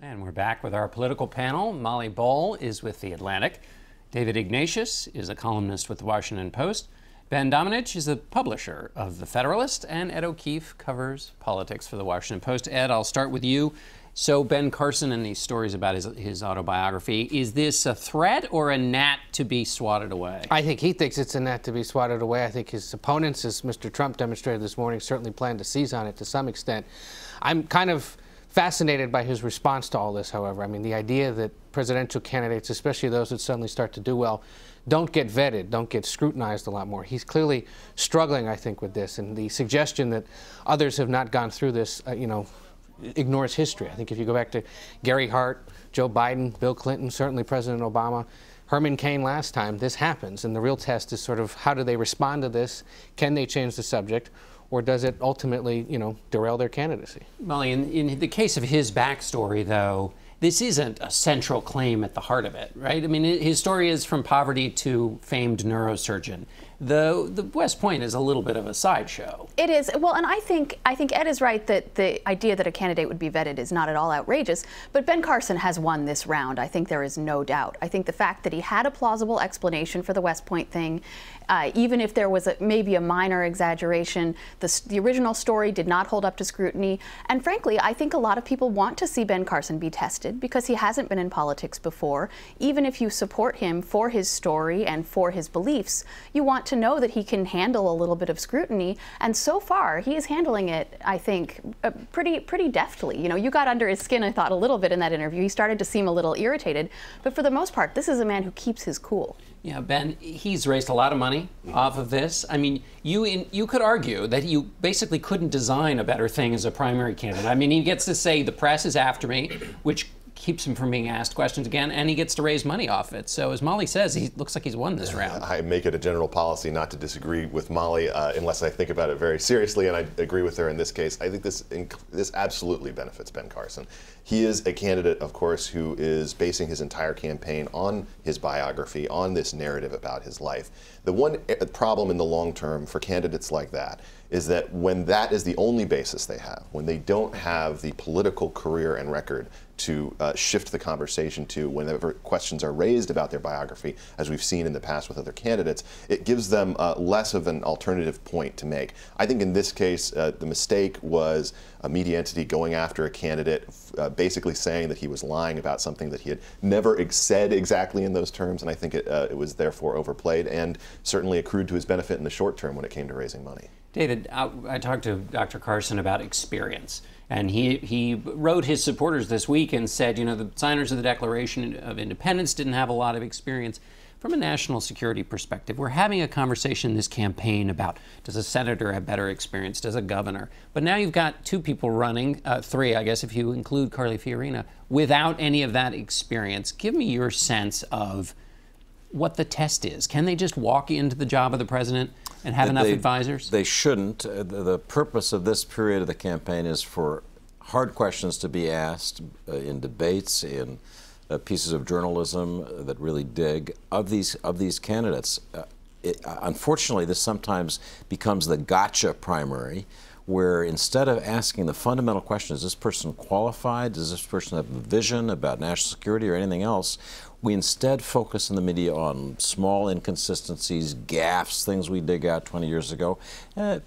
And we're back with our political panel. Molly Ball is with The Atlantic. David Ignatius is a columnist with The Washington Post. Ben Domenech is the publisher of The Federalist. And Ed O'Keefe covers politics for The Washington Post. Ed, I'll start with you. So Ben Carson and these stories about his autobiography, is this a threat or a gnat to be swatted away? I think he thinks it's a gnat to be swatted away. I think his opponents, as Mr. Trump demonstrated this morning, certainly plan to seize on it to some extent. I'm kind of fascinated by his response to all this, however. I mean, the idea that presidential candidates, especially those that suddenly start to do well, don't get vetted, don't get scrutinized a lot more. He's clearly struggling, I think, with this. And the suggestion that others have not gone through this, ignores history. I think if you go back to Gary Hart, Joe Biden, Bill Clinton, certainly President Obama, Herman Cain last time, this happens. And the real test is sort of how do they respond to this? Can they change the subject? Or does it ultimately, derail their candidacy? Molly, in the case of his backstory, though, this isn't a central claim at the heart of it, right? I mean, his story is from poverty to famed neurosurgeon. The West Point is a little bit of a sideshow. It is. Well, and I think Ed is right that the idea that a candidate would be vetted is not at all outrageous, but Ben Carson has won this round. I think there is no doubt. I think the fact that he had a plausible explanation for the West Point thing, even if there was maybe a minor exaggeration, the original story did not hold up to scrutiny. And frankly, I think a lot of people want to see Ben Carson be tested because he hasn't been in politics before. Even if you support him for his story and for his beliefs, you want to know that he can handle a little bit of scrutiny. And so far, he is handling it, I think, pretty deftly. You got under his skin, I thought, a little bit in that interview. He started to seem a little irritated. But for the most part, this is a man who keeps his cool. Yeah, Ben, he's raised a lot of money off of this. I mean, you could argue that you basically couldn't design a better thing as a primary candidate. I mean, he gets to say the press is after me, which keeps him from being asked questions again, and he gets to raise money off it. So as Molly says, he looks like he's won this round. I make it a general policy not to disagree with Molly unless I think about it very seriously, and I agree with her in this case. I think this absolutely benefits Ben Carson. He is a candidate, of course, who is basing his entire campaign on his biography, on this narrative about his life. The one problem in the long term for candidates like that is that when that is the only basis they have, when they don't have the political career and record to shift the conversation to whenever questions are raised about their biography, as we've seen in the past with other candidates, it gives them less of an alternative point to make. I think in this case, the mistake was a media entity going after a candidate, basically saying that he was lying about something that he had never said exactly in those terms, and I think it was therefore overplayed and certainly accrued to his benefit in the short term when it came to raising money. David, I talked to Dr. Carson about experience, and he wrote his supporters this week and said, the signers of the Declaration of Independence didn't have a lot of experience. From a national security perspective, we're having a conversation in this campaign about, does a senator have better experience, does a governor? But now you've got two people running, three, I guess, if you include Carly Fiorina, without any of that experience. Give me your sense of what the test is. Can they just walk into the job of the president and have enough advisors? They shouldn't. The purpose of this period of the campaign is for hard questions to be asked in debates, in pieces of journalism that really dig of these candidates. Unfortunately, this sometimes becomes the gotcha primary, where instead of asking the fundamental question, is this person qualified? Does this person have a vision about national security or anything else? We instead focus in the media on small inconsistencies, gaffes, things we dig out 20 years ago.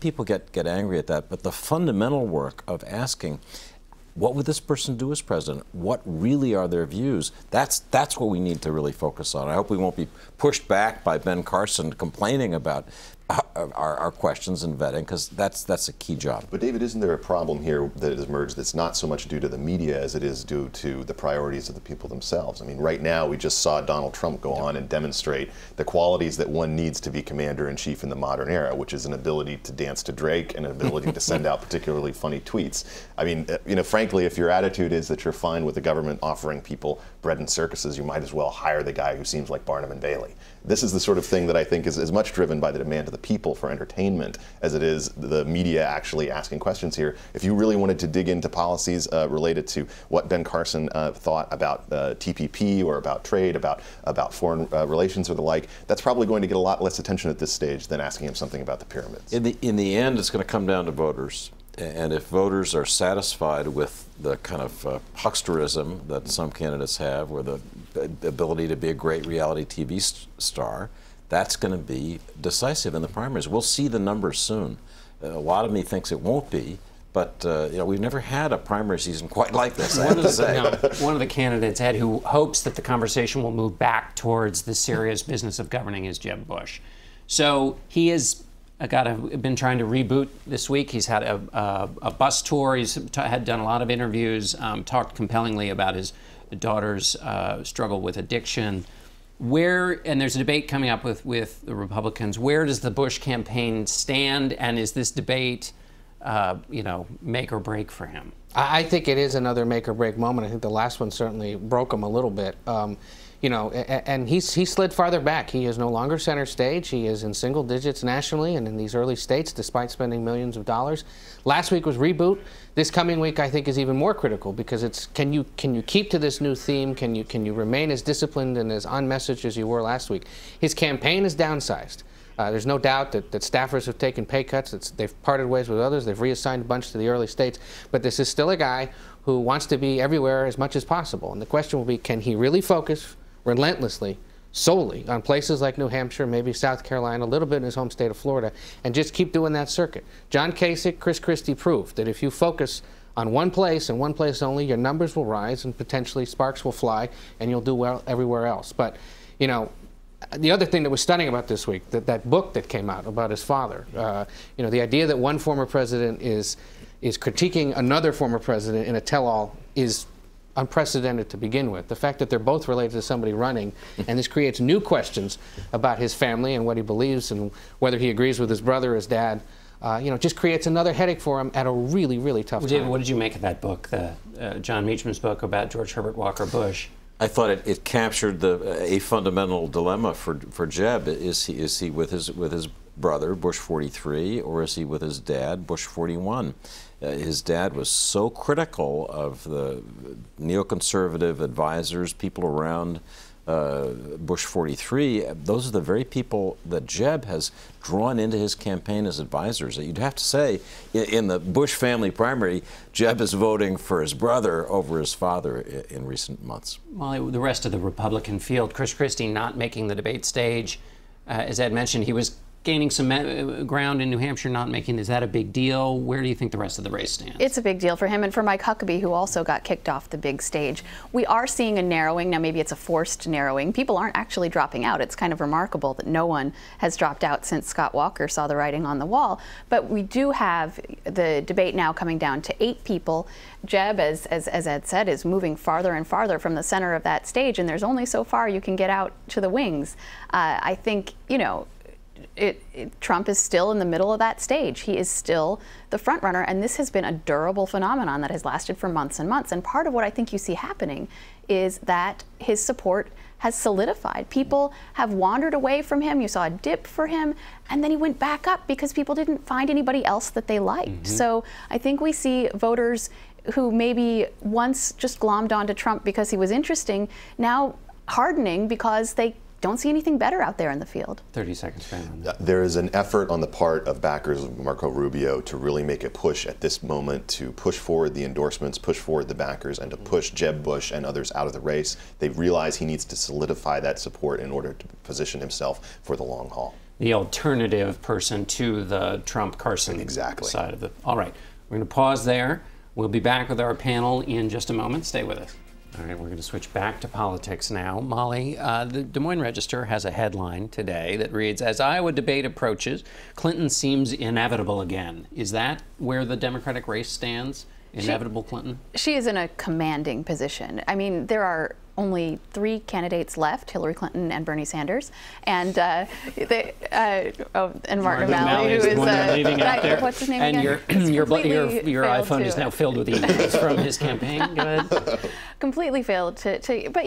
People get angry at that. But the fundamental work of asking, what would this person do as president? What really are their views? That's what we need to really focus on. I hope we won't be pushed back by Ben Carson complaining about our questions and vetting, because that's a key job. But David, isn't there a problem here that has emerged that's not so much due to the media as it is due to the priorities of the people themselves? I mean, right now we just saw Donald Trump go on and demonstrate the qualities that one needs to be commander-in-chief in the modern era, which is an ability to dance to Drake and an ability to send out particularly funny tweets. I mean, frankly, if your attitude is that you're fine with the government offering people bread and circuses, you might as well hire the guy who seems like Barnum and Bailey. This is the sort of thing that I think is as much driven by the demand of the people for entertainment as it is the media actually asking questions here. If you really wanted to dig into policies related to what Ben Carson thought about TPP or about trade, about foreign relations or the like, that's probably going to get a lot less attention at this stage than asking him something about the pyramids. In the end, it's going to come down to voters. And if voters are satisfied with the kind of hucksterism that some candidates have, or the ability to be a great reality TV star, that's going to be decisive in the primaries. We'll see the numbers soon. A lot of me thinks it won't be, but you know, we've never had a primary season quite like this, I have to say. One of the candidates, Ed, who hopes that the conversation will move back towards the serious business of governing is Jeb Bush. So he has been trying to reboot this week. He's had a bus tour. He's had done a lot of interviews, talked compellingly about his daughter's struggle with addiction. And there's a debate coming up with the Republicans. Where does the Bush campaign stand, and is this debate, make or break for him? I think it is another make or break moment. I think the last one certainly broke him a little bit. And he slid farther back. He is no longer center stage. He is in single digits nationally and in these early states, despite spending millions of dollars. Last week was reboot. This coming week, I think, is even more critical, because it's can you keep to this new theme? Can you remain as disciplined and as on-message as you were last week? His campaign is downsized. There's no doubt that staffers have taken pay cuts. They've parted ways with others. They've reassigned a bunch to the early states. But this is still a guy who wants to be everywhere as much as possible. And the question will be, can he really focus relentlessly, solely on places like New Hampshire, maybe South Carolina, a little bit in his home state of Florida, and just keep doing that circuit? John Kasich, Chris Christie proved that if you focus on one place and one place only, your numbers will rise and potentially sparks will fly, and you'll do well everywhere else. But, you know, the other thing that was stunning about this week, that book that came out about his father, the idea that one former president is critiquing another former president in a tell-all is unprecedented to begin with. The fact that they're both related to somebody running, and this creates new questions about his family and what he believes and whether he agrees with his brother or his dad, just creates another headache for him at a really, really tough time. What did you make of that book, the John Meachman's book about George Herbert Walker Bush? I thought it captured a fundamental dilemma for Jeb. Is he with his brother, Bush 43, or is he with his dad, Bush 41? His dad was so critical of the neoconservative advisors, people around Bush 43. Those are the very people that Jeb has drawn into his campaign as advisors. You'd have to say, in the Bush family primary, Jeb is voting for his brother over his father in recent months. Well, the rest of the Republican field, Chris Christie not making the debate stage. As Ed mentioned, he was gaining some ground in New Hampshire, not making. Is that a big deal? Where do you think the rest of the race stands? It's a big deal for him and for Mike Huckabee, who also got kicked off the big stage. We are seeing a narrowing. Now, maybe it's a forced narrowing. People aren't actually dropping out. It's kind of remarkable that no one has dropped out since Scott Walker saw the writing on the wall. But we do have the debate now coming down to 8 people. Jeb, as Ed said, is moving farther and farther from the center of that stage, and there's only so far you can get out to the wings. I think, Trump is still in the middle of that stage. He is still the front runner, and this has been a durable phenomenon that has lasted for months and months. And part of what I think you see happening is that his support has solidified. People have wandered away from him. You saw a dip for him, and then he went back up because people didn't find anybody else that they liked. So I think we see voters who maybe once just glommed onto Trump because he was interesting, now hardening because they don't see anything better out there in the field. 30 seconds, Ben. There is an effort on the part of backers of Marco Rubio to really make a push at this moment to push forward the endorsements, push forward the backers, and to push Jeb Bush and others out of the race. They realize he needs to solidify that support in order to position himself for the long haul. The alternative person to the Trump-Carson side of the... All right, we're going to pause there. We'll be back with our panel in just a moment. Stay with us. All right, we're going to switch back to politics now. Molly, the Des Moines Register has a headline today that reads, "As Iowa debate approaches, Clinton seems inevitable again." Is that where the Democratic race stands? Inevitable Clinton? She is in a commanding position. I mean, there are only 3 candidates left, Hillary Clinton and Bernie Sanders, and and Martin O'Malley, who is leaving out there. What's his name and again? Your iPhone is now filled with emails from his campaign. Go ahead. Completely failed to, but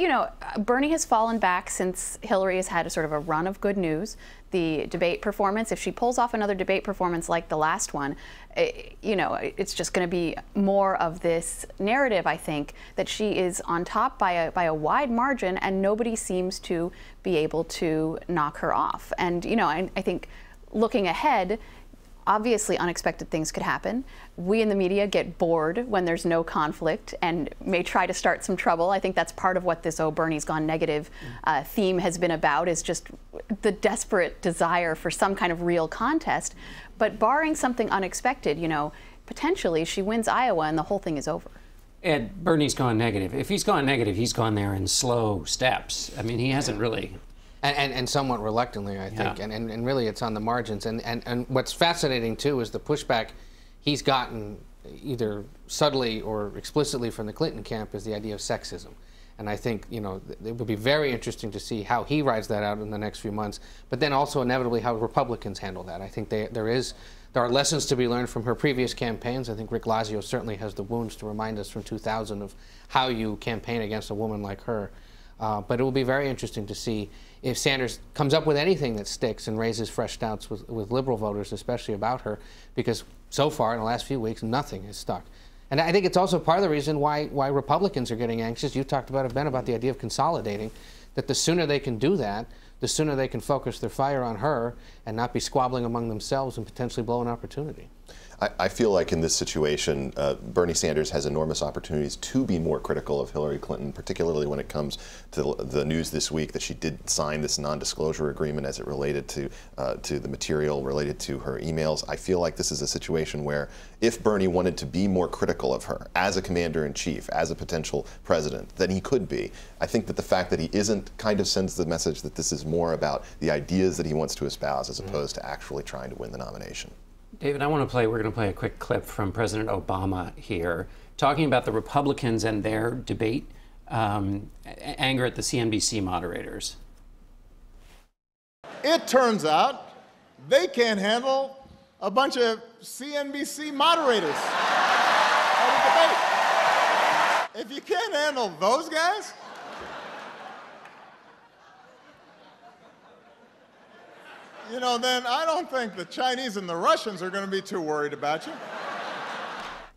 Bernie has fallen back since Hillary has had a sort of a run of good news. The debate performance, if she pulls off another debate performance like the last one, it's just going to be more of this narrative, I think, that she is on top by a wide margin and nobody seems to be able to knock her off. And, I think looking ahead, Obviously, unexpected things could happen. We in the media get bored when there's no conflict and may try to start some trouble. I think that's part of what this "Oh, Bernie's gone negative" theme has been about, is just the desperate desire for some kind of real contest. But barring something unexpected, you know, potentially she wins Iowa and the whole thing is over. Ed, Bernie's gone negative. If he's gone negative, he's gone there in slow steps. I mean, he hasn't really... And somewhat reluctantly, I think, Yeah. and really it's on the margins. And what's fascinating, too, is the pushback he's gotten either subtly or explicitly from the Clinton camp is the idea of sexism. And I think, you know, it would be very interesting to see how he rides that out in the next few months, but then also inevitably how Republicans handle that. I think there are lessons to be learned from her previous campaigns. I think Rick Lazio certainly has the wounds to remind us from 2000 of how you campaign against a woman like her. But it will be very interesting to see if Sanders comes up with anything that sticks and raises fresh doubts with liberal voters, especially about her, because so far in the last few weeks, nothing has stuck. And I think it's also part of the reason why Republicans are getting anxious. You talked about it, Ben, about the idea of consolidating, that the sooner they can do that, the sooner they can focus their fire on her and not be squabbling among themselves and potentially blow an opportunity. I feel like in this situation, Bernie Sanders has enormous opportunities to be more critical of Hillary Clinton, particularly when it comes to the news this week that she did sign this non-disclosure agreement as it related to the material related to her emails. I feel like this is a situation where if Bernie wanted to be more critical of her as a commander-in-chief, as a potential president, then he could be. I think that the fact that he isn't kind of sends the message that this is more about the ideas that he wants to espouse as opposed to actually trying to win the nomination. David, we're going to play a quick clip from President Obama here, talking about the Republicans and their debate, anger at the CNBC moderators. It turns out they can't handle a bunch of CNBC moderators at a debate. If you can't handle those guys, you know, then I don't think the Chinese and the Russians are going to be too worried about you.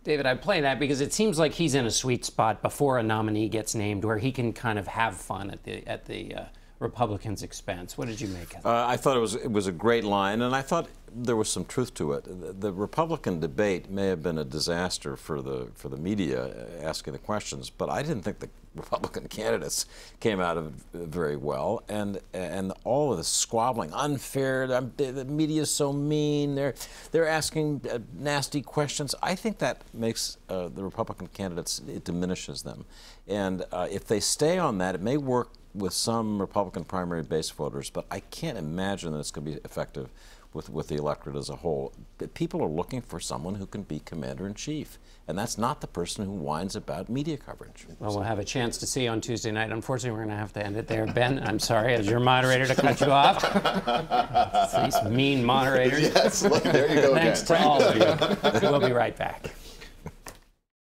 David, I play that because it seems like he's in a sweet spot before a nominee gets named where he can kind of have fun at the Republicans' expense. What did you make of it? I thought it was a great line, and I thought there was some truth to it. The Republican debate may have been a disaster for the media asking the questions, but I didn't think the Republican candidates came out of it very well, and all of the squabbling, unfair. The media is so mean. They're asking nasty questions. I think that makes the Republican candidates, it diminishes them, and if they stay on that, it may work with some Republican primary base voters, but I can't imagine that it's going to be effective with the electorate as a whole. People are looking for someone who can be commander-in-chief, and that's not the person who whines about media coverage. Well, we'll have a chance to see on Tuesday night. Unfortunately, we're going to have to end it there. Ben, I'm sorry, as your moderator, to cut you off. These mean moderators. Yes, look, there you go. Thanks to all of you. We'll be right back.